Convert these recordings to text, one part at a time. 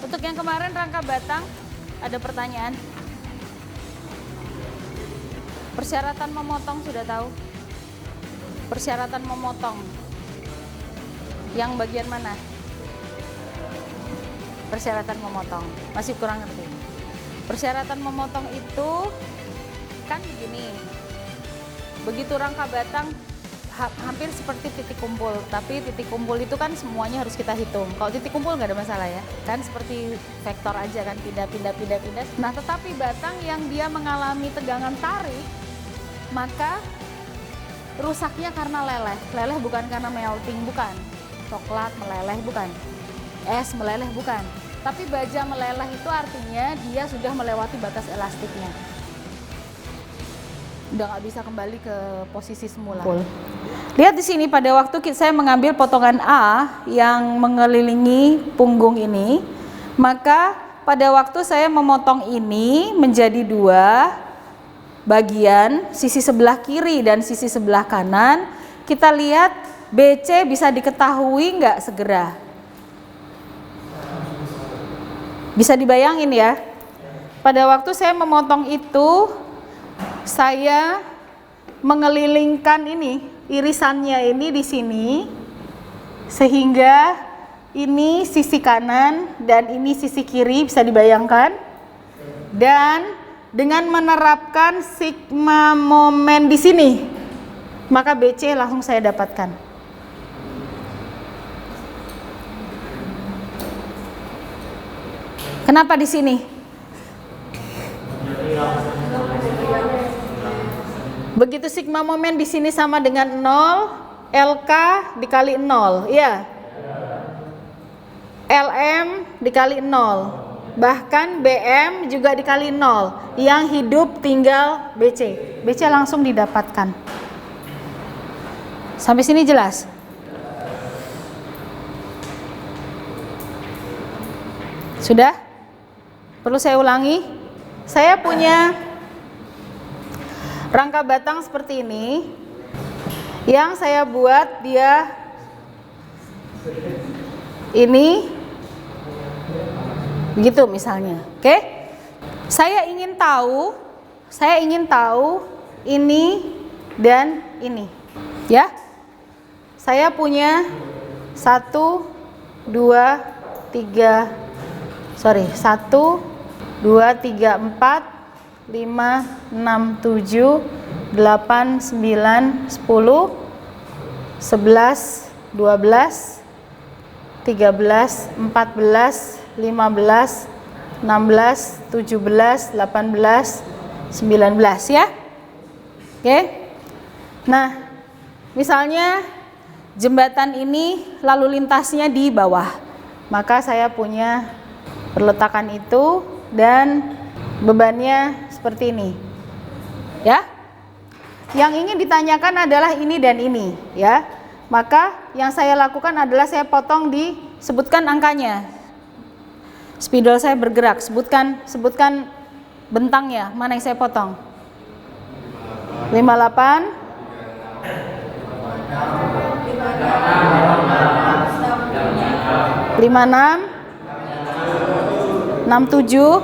Untuk yang kemarin rangka batang, ada pertanyaan? Persyaratan memotong sudah tahu? Persyaratan memotong yang bagian mana? Persyaratan memotong masih kurang ngerti. Persyaratan memotong itu kan begini, begitu rangka batang hampir seperti titik kumpul, tapi titik kumpul itu kan semuanya harus kita hitung. Kalau titik kumpul nggak ada masalah ya, kan seperti vektor aja kan, pindah. Nah, tetapi batang yang dia mengalami tegangan tarik, maka rusaknya karena leleh. Leleh bukan karena melting, bukan. Coklat meleleh, bukan. Es meleleh, bukan. Tapi baja meleleh itu artinya dia sudah melewati batas elastiknya. Udah nggak bisa kembali ke posisi semula. Lihat di sini pada waktu saya mengambil potongan A yang mengelilingi punggung ini, maka pada waktu saya memotong ini menjadi dua bagian, sisi sebelah kiri dan sisi sebelah kanan, kita lihat BC bisa diketahui nggak segera? Bisa dibayangin ya, pada waktu saya memotong itu, saya mengelilingkan ini, irisannya ini di sini, sehingga ini sisi kanan dan ini sisi kiri, bisa dibayangkan. Dan dengan menerapkan sigma momen di sini, maka BC langsung saya dapatkan. Kenapa di sini? Begitu sigma momen di sini sama dengan 0, LK dikali 0, ya. LM dikali 0. Bahkan BM juga dikali 0. Yang hidup tinggal BC. BC langsung didapatkan. Sampai sini jelas? Sudah? Perlu saya ulangi? Saya punya rangka batang seperti ini, yang saya buat dia ini begitu misalnya. Oke? Saya ingin tahu ini dan ini. Ya? Saya punya 1 2 3 1 2 3 4 5 6 7 8 9 10 11 12 13 14 15 16 17 18 19 ya. Oke. Nah, misalnya jembatan ini lalu lintasnya di bawah, maka saya punya perletakan itu dan bebannya seperti ini ya. Yang ingin ditanyakan adalah ini dan ini ya. Maka yang saya lakukan adalah saya potong, disebutkan angkanya. Spidol saya bergerak, sebutkan bentangnya, mana yang saya potong. 58 56 67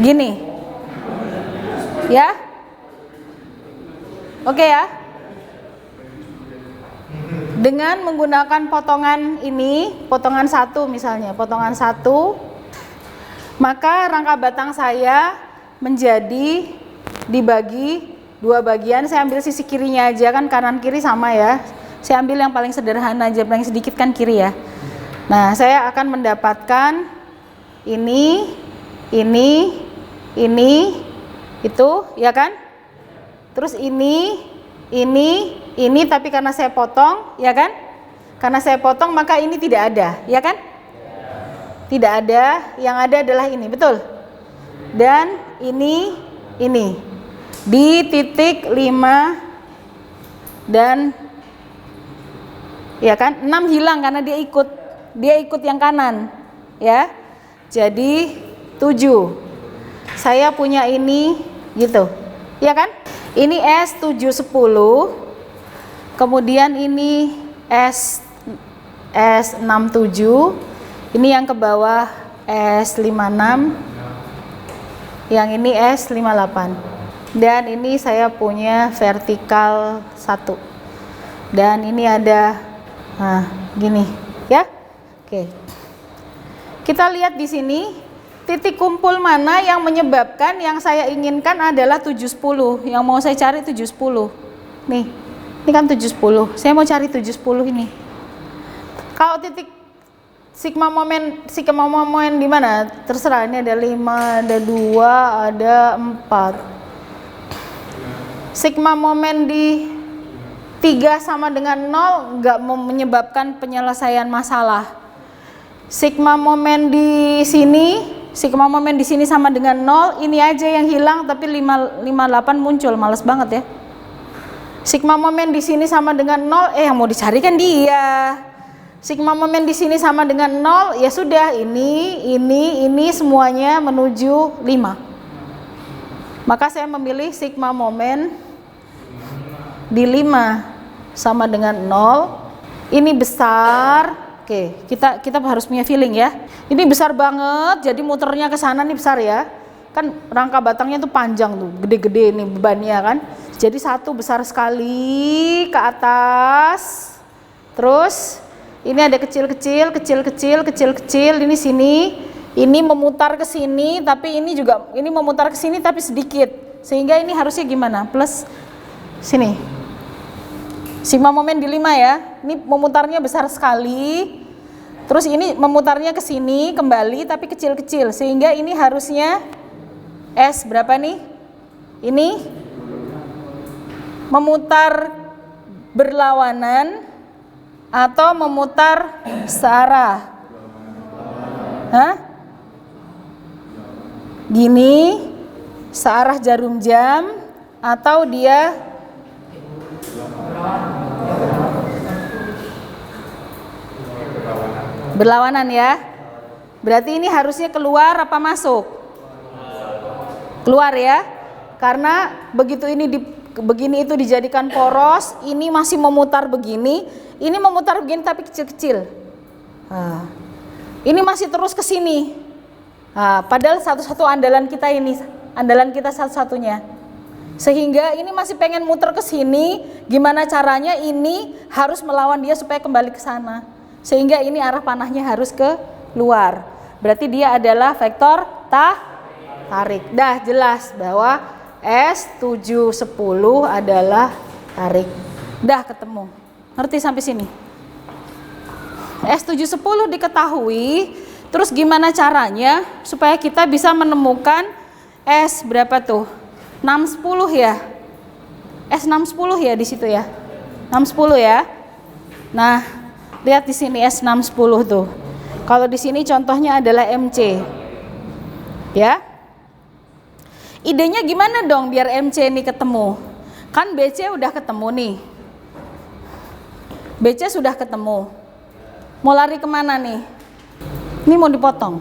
gini ya. Oke ya. Dengan menggunakan potongan ini, potongan 1 misalnya, potongan 1, maka rangka batang saya menjadi dibagi 2 bagian. Saya ambil sisi kirinya aja, kan kanan kiri sama ya. Saya ambil yang paling sederhana aja, paling sedikit kan kiri ya. Nah, saya akan mendapatkan ini, itu, ya kan? Terus ini, tapi karena saya potong, ya kan? Karena saya potong, maka ini tidak ada, ya kan? Tidak ada, yang ada adalah ini, betul? Dan ini, di titik 5 dan ya kan, 6 hilang karena dia ikut yang kanan ya. Jadi 7. Saya punya ini gitu. Ya kan? Ini S710. Kemudian ini S67, ini yang ke bawah S56, yang ini S58, dan ini saya punya vertikal 1, dan ini ada gini ya. Oke, kita lihat di sini titik kumpul mana yang menyebabkan yang saya inginkan adalah 710, yang mau saya cari 710 nih, ini kan 710, saya mau cari 710 ini. Kalau titik sigma momen di mana? Terserah, ini ada 5, ada 2, ada 4. Sigma momen di 3 sama dengan 0 nggak menyebabkan penyelesaian masalah. Sigma momen di sini sama dengan 0, ini aja yang hilang, tapi 58 muncul, males banget ya. Sigma momen di sini sama dengan 0, yang mau dicari kan dia. Sigma momen di sini sama dengan 0, ya sudah, ini semuanya menuju 5. Maka saya memilih sigma momen di 5 sama dengan 0. Ini besar. Oke, kita harus punya feeling ya. Ini besar banget, jadi muternya ke sana nih besar ya. Kan rangka batangnya tuh panjang tuh, gede-gede nih bebannya kan. Jadi 1 besar sekali ke atas. Terus ini ada kecil-kecil, ini sini. Ini memutar ke sini, tapi ini memutar ke sini tapi sedikit. Sehingga ini harusnya gimana? Plus sini. Sigma momen di 5 ya. Ini memutarnya besar sekali. Terus ini memutarnya ke sini kembali tapi kecil-kecil. Sehingga ini harusnya S berapa nih? Ini memutar berlawanan atau memutar searah? Gini, searah jarum jam, atau dia berlawanan ya. Berarti ini harusnya keluar apa masuk? Keluar ya. Karena begitu ini begini itu dijadikan poros, ini masih memutar begini, ini memutar begini tapi kecil-kecil. Ini masih terus ke sini. Padahal satu-satu andalan kita ini, andalan kita satu-satunya. Sehingga ini masih pengen muter ke sini, gimana caranya ini harus melawan dia supaya kembali ke sana. Sehingga ini arah panahnya harus ke luar. Berarti dia adalah vektor tarik. Dah jelas bahwa S710 adalah tarik. Dah ketemu. Ngerti sampai sini? S710 diketahui, terus gimana caranya supaya kita bisa menemukan S berapa tuh? 610 ya. S610 ya di situ ya. 610 ya. Nah, lihat di sini S610 tuh. Kalau di sini contohnya adalah MC. Ya. Idenya gimana dong biar MC ini ketemu? Kan BC udah ketemu nih. BC sudah ketemu. Mau lari kemana nih? Ini mau dipotong.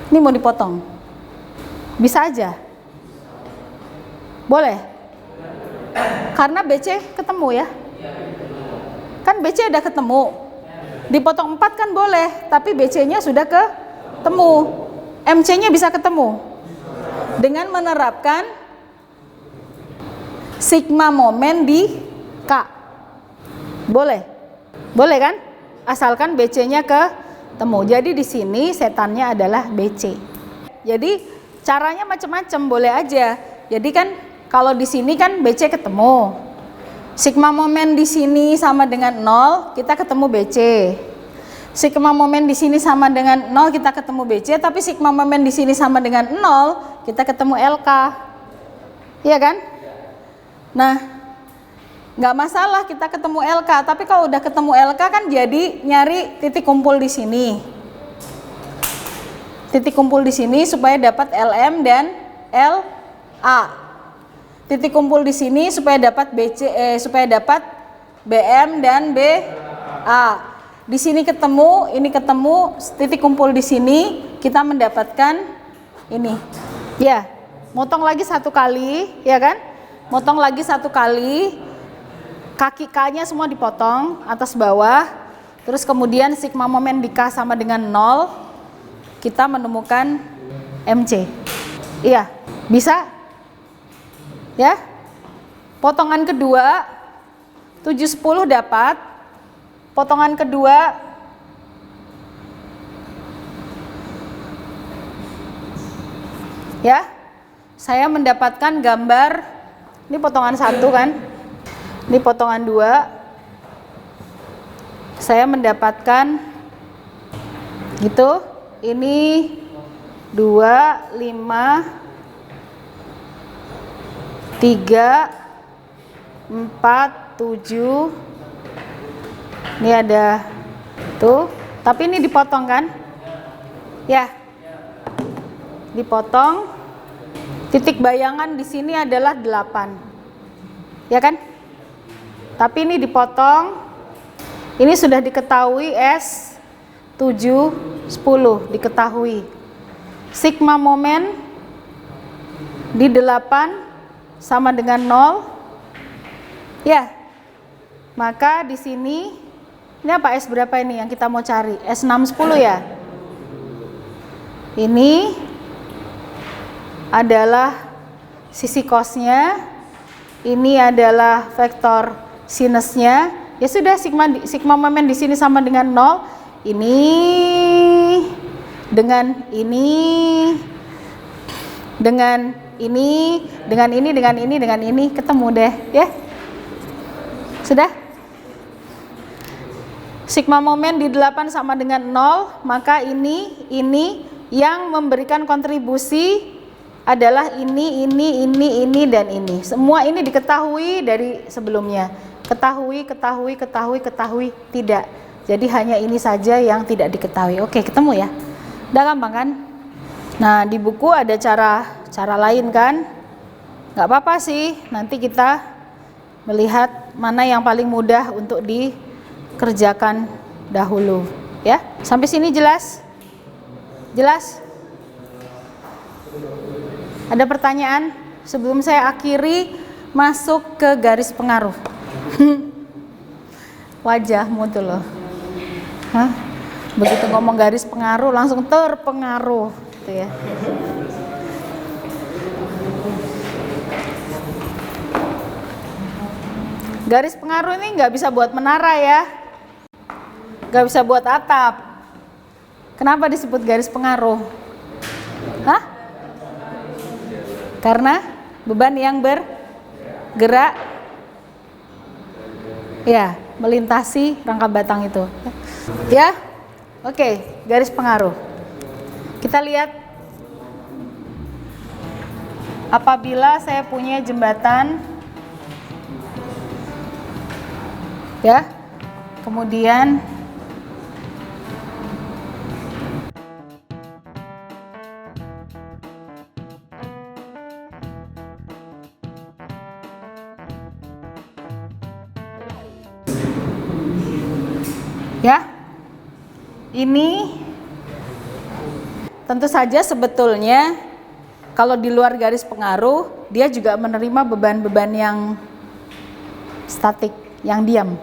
Ini mau dipotong. Bisa aja. Boleh? Karena BC ketemu ya. Kan BC udah ketemu. Dipotong 4 kan boleh, tapi BC-nya sudah ketemu. MC-nya bisa ketemu. Dengan menerapkan sigma momen di K. Boleh? Boleh kan? Asalkan BC-nya ketemu. Jadi di sini setannya adalah BC. Jadi caranya macam-macam, boleh aja. Jadi kan kalau di sini kan BC ketemu. Sigma momen di sini sama dengan 0, kita ketemu BC. Sigma momen di sini sama dengan 0, kita ketemu BC, tapi sigma momen di sini sama dengan 0, kita ketemu LK. Iya kan? Nah, nggak masalah kita ketemu LK, tapi kalau udah ketemu LK kan jadi nyari titik kumpul di sini. Titik kumpul di sini supaya dapat LM dan LA. Titik kumpul di sini supaya dapat supaya dapat BM dan BA. Di sini ketemu, ini ketemu, titik kumpul di sini, kita mendapatkan ini. Ya, motong lagi 1 kali, ya kan? Motong lagi 1 kali, kaki K-nya semua dipotong, atas bawah. Terus kemudian sigma momen di K sama dengan 0, kita menemukan MC. Iya, bisa? Ya? Potongan kedua 7/10 dapat. Potongan kedua ya, saya mendapatkan gambar, ini potongan 1 kan, ini potongan 2, saya mendapatkan gitu, ini 2, 5, 3, 4, 7, ini ada tuh, tapi ini dipotong kan ya, dipotong. Titik bayangan di sini adalah 8 ya kan, tapi ini dipotong. Ini sudah diketahui S 7, 10 diketahui. Sigma momen di 8 sama dengan 0 ya, maka di sini ini apa, S berapa ini yang kita mau cari? S 6, 10 ya. Ini adalah sisi cosnya, ini adalah vektor sinusnya. Ya sudah, sigma momen di sini sama dengan 0. Ini dengan ini, dengan ini, dengan ini, dengan ini, dengan ini ketemu deh ya. Sudah? Sigma momen di 8 sama dengan 0, maka ini yang memberikan kontribusi adalah ini, dan ini. Semua ini diketahui dari sebelumnya. Ketahui, tidak. Jadi hanya ini saja yang tidak diketahui. Oke, ketemu ya. Udah gampang kan? Nah, di buku ada cara lain kan? Nggak apa-apa sih, nanti kita melihat mana yang paling mudah untuk dikerjakan dahulu ya. Sampai sini jelas? Jelas? Ada pertanyaan sebelum saya akhiri masuk ke garis pengaruh? Wajahmu tuh loh. Hah? Begitu ngomong garis pengaruh langsung terpengaruh gitu ya. Garis pengaruh ini nggak bisa buat menara ya, nggak bisa buat atap. Kenapa disebut garis pengaruh? Hah? Karena beban yang bergerak ya, melintasi rangka batang itu ya. Oke, garis pengaruh. Kita lihat, apabila saya punya jembatan ya, kemudian ya, ini tentu saja sebetulnya kalau di luar garis pengaruh dia juga menerima beban-beban yang statik, yang diam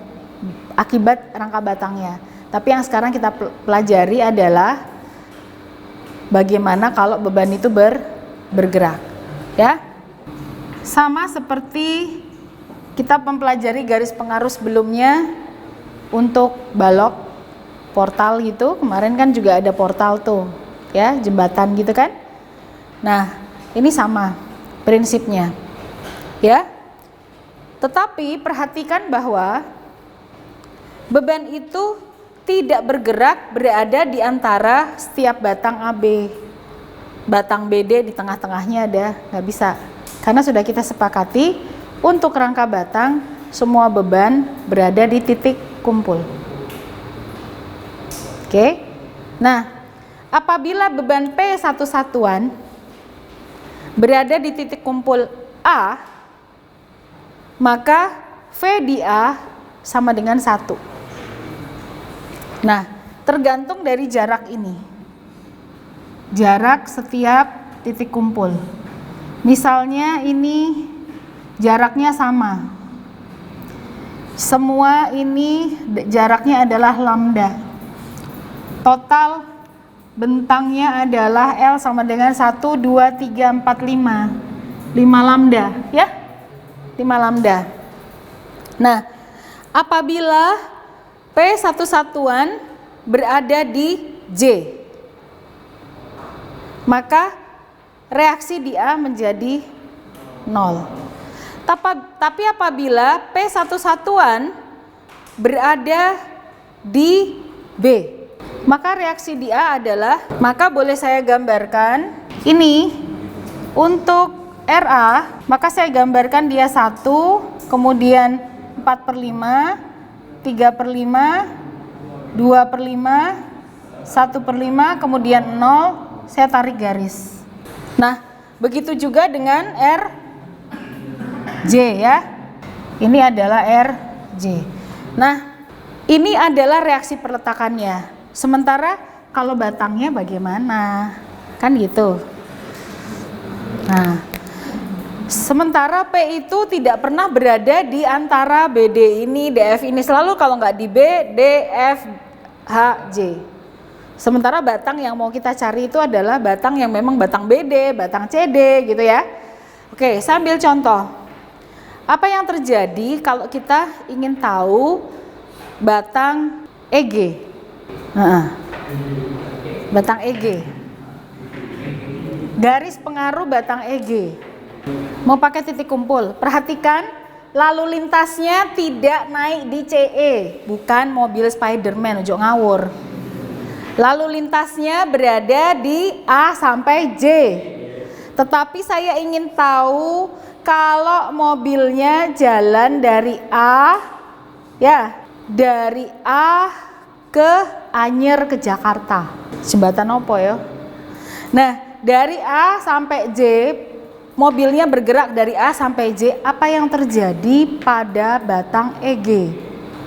akibat rangka batangnya. Tapi yang sekarang kita pelajari adalah bagaimana kalau beban itu bergerak ya. Sama seperti kita mempelajari garis pengaruh sebelumnya untuk balok portal gitu. Kemarin kan juga ada portal tuh ya, jembatan gitu kan. Nah, ini sama prinsipnya ya. Tetapi perhatikan bahwa beban itu tidak bergerak berada di antara setiap batang AB. Batang BD di tengah-tengahnya ada, nggak bisa. Karena sudah kita sepakati untuk rangka batang semua beban berada di titik kumpul. Oke. Nah, apabila beban P satu satuan berada di titik kumpul A, maka V di A sama dengan 1. Nah, tergantung dari jarak ini. Jarak setiap titik kumpul. Misalnya ini jaraknya sama. Semua ini jaraknya adalah lambda. Total bentangnya adalah L sama dengan 1, 2, 3, 4, 5. 5 lambda, ya? 5 lambda. Nah, apabila P satu satuan berada di J, maka reaksi di A menjadi 0. Tapi apabila P satu satuan berada di B, maka reaksi di A adalah, maka boleh saya gambarkan ini untuk RA, maka saya gambarkan dia 1, kemudian 4/5, 3/5, 2/5, 1/5, kemudian 0, saya tarik garis. Nah, begitu juga dengan RJ ya. Ini adalah RJ. Nah, ini adalah reaksi perletakannya. Sementara kalau batangnya bagaimana? Kan gitu. Nah, sementara P itu tidak pernah berada di antara BD ini, DF ini. Selalu kalau nggak di B, D, F, H, J. Sementara batang yang mau kita cari itu adalah batang yang memang batang BD, batang CD gitu ya. Oke, saya ambil contoh. Apa yang terjadi kalau kita ingin tahu batang EG? Batang EG. Garis pengaruh batang EG. Mau pakai titik kumpul. Perhatikan, lalu lintasnya tidak naik di CE, bukan mobil Spiderman, ojo ngawur. Lalu lintasnya berada di A sampai J. Tetapi saya ingin tahu kalau mobilnya jalan dari A, ya, dari A ke Anyer ke Jakarta. Jembatan opo ya? Nah, dari A sampai J, mobilnya bergerak dari A sampai J. Apa yang terjadi pada batang EG?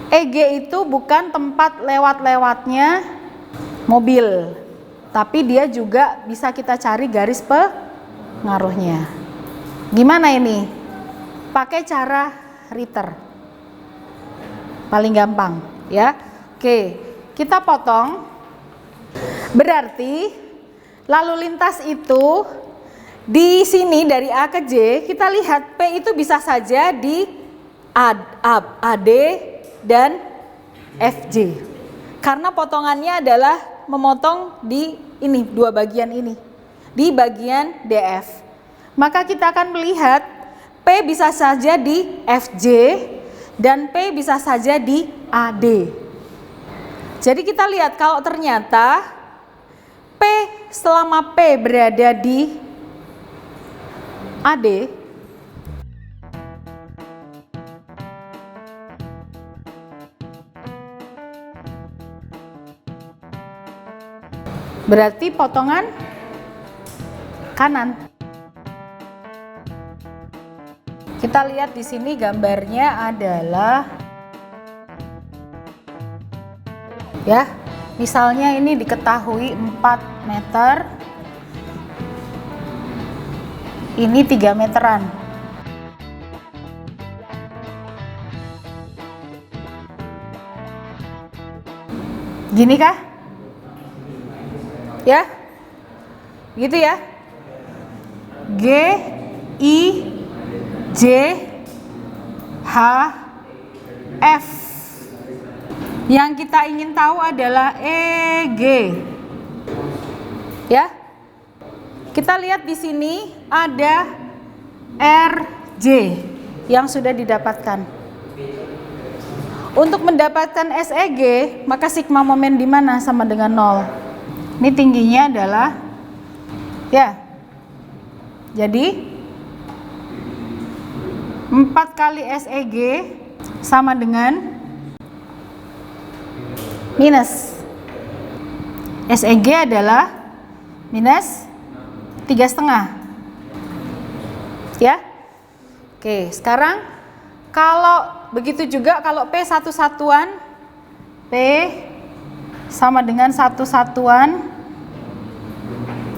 EG itu bukan tempat lewat-lewatnya mobil, tapi dia juga bisa kita cari garis pengaruhnya. Gimana ini? Pakai cara Ritter, paling gampang ya. Oke, kita potong. Berarti lalu lintas itu di sini dari A ke J, kita lihat P itu bisa saja di AD dan FJ. Karena potongannya adalah memotong di ini, dua bagian ini, di bagian DF. Maka kita akan melihat P bisa saja di FJ dan P bisa saja di AD. Jadi kita lihat kalau ternyata P selama P berada di AD, berarti potongan kanan. Kita lihat di sini gambarnya adalah, ya, misalnya ini diketahui 4 meter, ini 3 meteran. Gini kah? Ya, gitu ya. G, I, J, H, F. Yang kita ingin tahu adalah EG. Ya. Kita lihat di sini ada RJ yang sudah didapatkan. Untuk mendapatkan SEG, maka sigma momen di mana sama dengan 0. Ini tingginya adalah, ya, jadi 4 kali SEG sama dengan minus. SEG adalah minus 3,5. Ya. Oke, sekarang kalau begitu juga kalau P satu satuan, P sama dengan satu satuan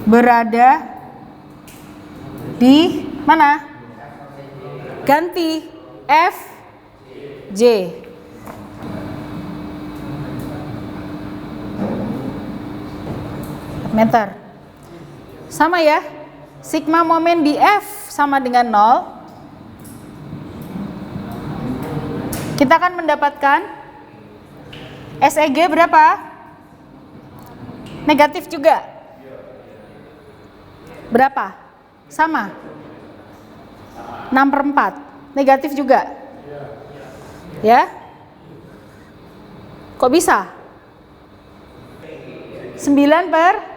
berada di mana? Ganti F, J. Meter. Sama ya, sigma momen di F sama dengan 0. Kita akan mendapatkan SEG berapa? Negatif juga. Berapa? Sama. 6/4. Negatif juga. Ya? Kok bisa? 9/4.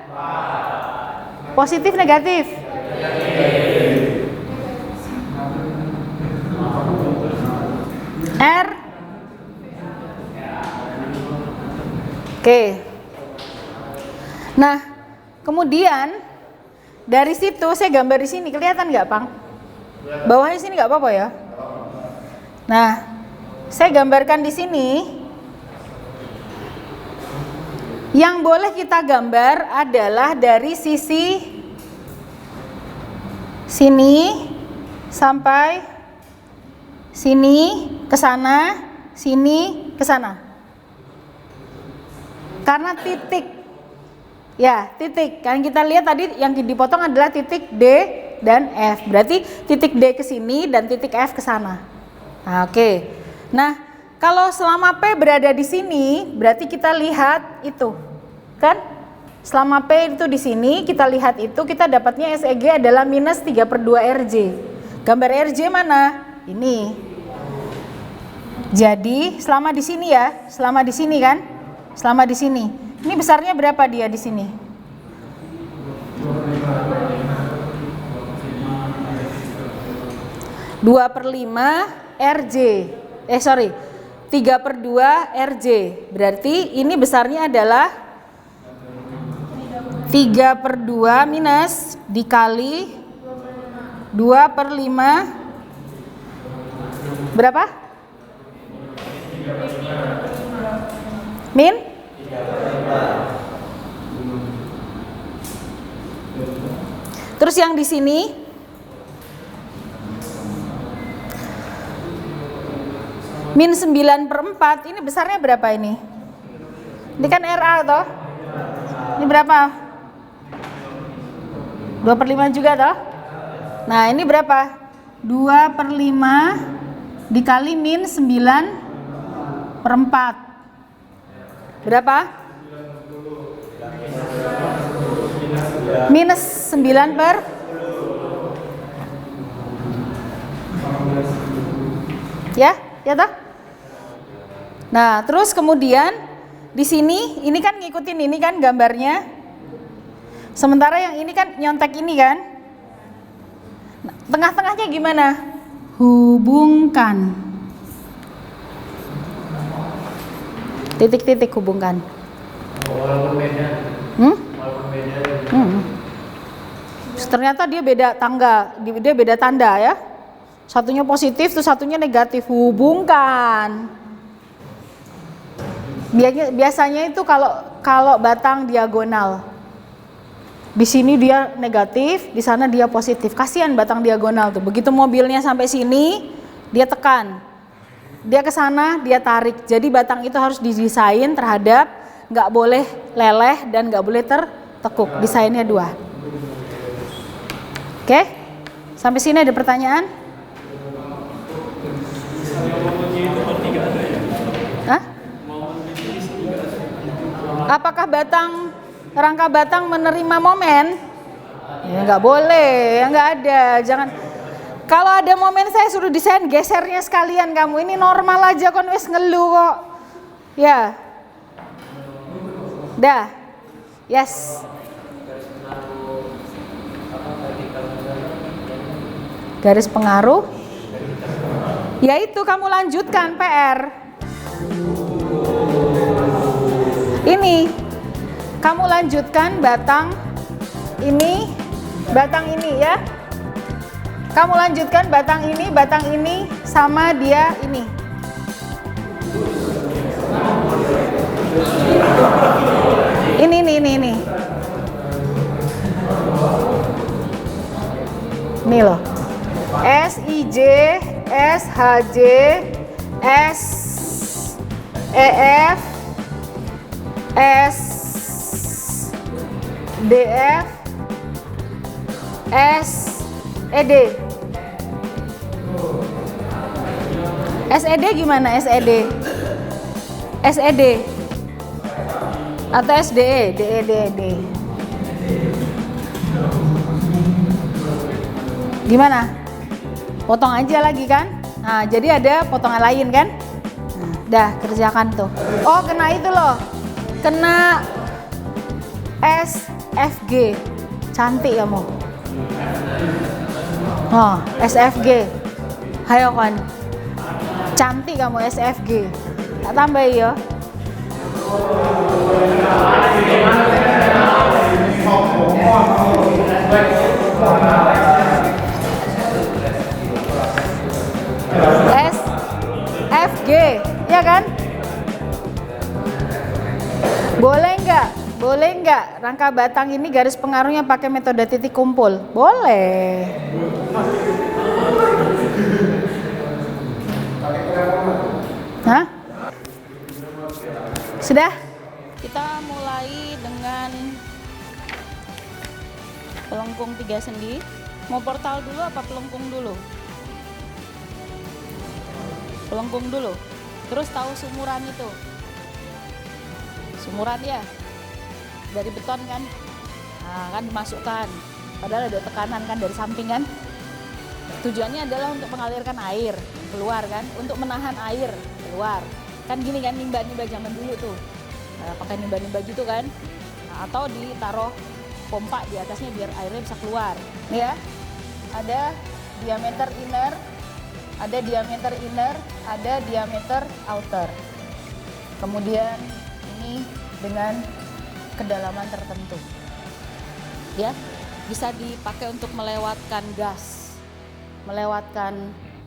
Positif negatif? R. Oke. Nah, kemudian dari situ saya gambar di sini, kelihatan nggak, Pang? Bawahnya sini nggak apa-apa ya? Nah, saya gambarkan di sini. Yang boleh kita gambar adalah dari sisi sini sampai sini ke sana, sini ke sana. Karena titik, ya titik. Kan kita lihat tadi yang dipotong adalah titik D dan F. Berarti titik D ke sini dan titik F ke sana. Nah, oke. Nah, kalau selama P berada di sini, berarti kita lihat itu, kan? Selama P itu di sini, kita lihat itu, kita dapatnya SEG adalah minus 3/2 RJ. Gambar RJ mana? Ini. Jadi selama di sini ya, selama di sini kan? Selama di sini. Ini besarnya berapa dia di sini? 2/5 RJ. 3/2 RJ. Berarti ini besarnya adalah 3/2 minus dikali 2/5 berapa? Min? Terus yang di sini min 9/4, ini besarnya berapa ini? Ini kan RA toh? Ini berapa? 2/5 juga toh? Nah ini berapa? 2/5 dikali min 9/4 berapa? Minus 9 ya toh? Nah, terus kemudian di sini ini kan ngikutin ini kan gambarnya. Sementara yang ini kan nyontek ini kan. Nah, tengah-tengahnya gimana? Hubungkan. Titik-titik hubungkan. Walaupun beda. Ternyata dia beda tangga, dia beda tanda ya. Satunya positif, terus satunya negatif. Hubungkan. Biasanya itu kalau batang diagonal, di sini dia negatif, di sana dia positif. Kasihan batang diagonal tuh. Begitu mobilnya sampai sini, dia tekan. Dia ke sana, dia tarik. Jadi batang itu harus didesain terhadap nggak boleh leleh dan nggak boleh tertekuk. Desainnya 2. Oke? Sampai sini ada pertanyaan? Hah? Apakah rangka batang menerima momen? Ya nggak boleh, ya nggak ada. Jangan. Kalau ada momen saya suruh desain gesernya sekalian kamu. Ini normal aja kon wis ngeluh kok. Ya. Dah. Yes. Garis pengaruh. Ya itu kamu lanjutkan PR. Ini kamu lanjutkan batang ini ya. Kamu lanjutkan batang ini sama dia ini. Ini. Ini loh. SIJ, SHJ, S EF S DF S ED. SED gimana? SED SED atau SDE DE gimana? Potong aja lagi kan? Nah, jadi ada potongan lain kan? Nah, dah kerjakan tuh. Oh, kena itu loh. Kena SFG. Cantik kamu. Oh, SFG. Hayo kan. Cantik kamu SFG. Tak tambahin ya. SFG, ya kan? Boleh nggak rangka batang ini garis pengaruhnya pakai metode titik kumpul? Boleh. Hah? Sudah? Kita mulai dengan pelengkung 3 sendi. Mau portal dulu apa pelengkung dulu? Pelengkung dulu. Terus tahu sumuran itu? Sumuran ya? Dari beton kan? Nah, kan dimasukkan. Padahal ada tekanan kan dari samping kan? Tujuannya adalah untuk mengalirkan air keluar kan? Untuk menahan air keluar. Kan gini kan nimba-nimba zaman dulu tuh. Nah, pakai nimba-nimba gitu kan? Nah, atau ditaruh pompa di atasnya biar airnya bisa keluar. Nih ya. Ada diameter inner, ada diameter inner, ada diameter outer. Kemudian ini dengan kedalaman tertentu. Ya, bisa dipakai untuk melewatkan gas, melewatkan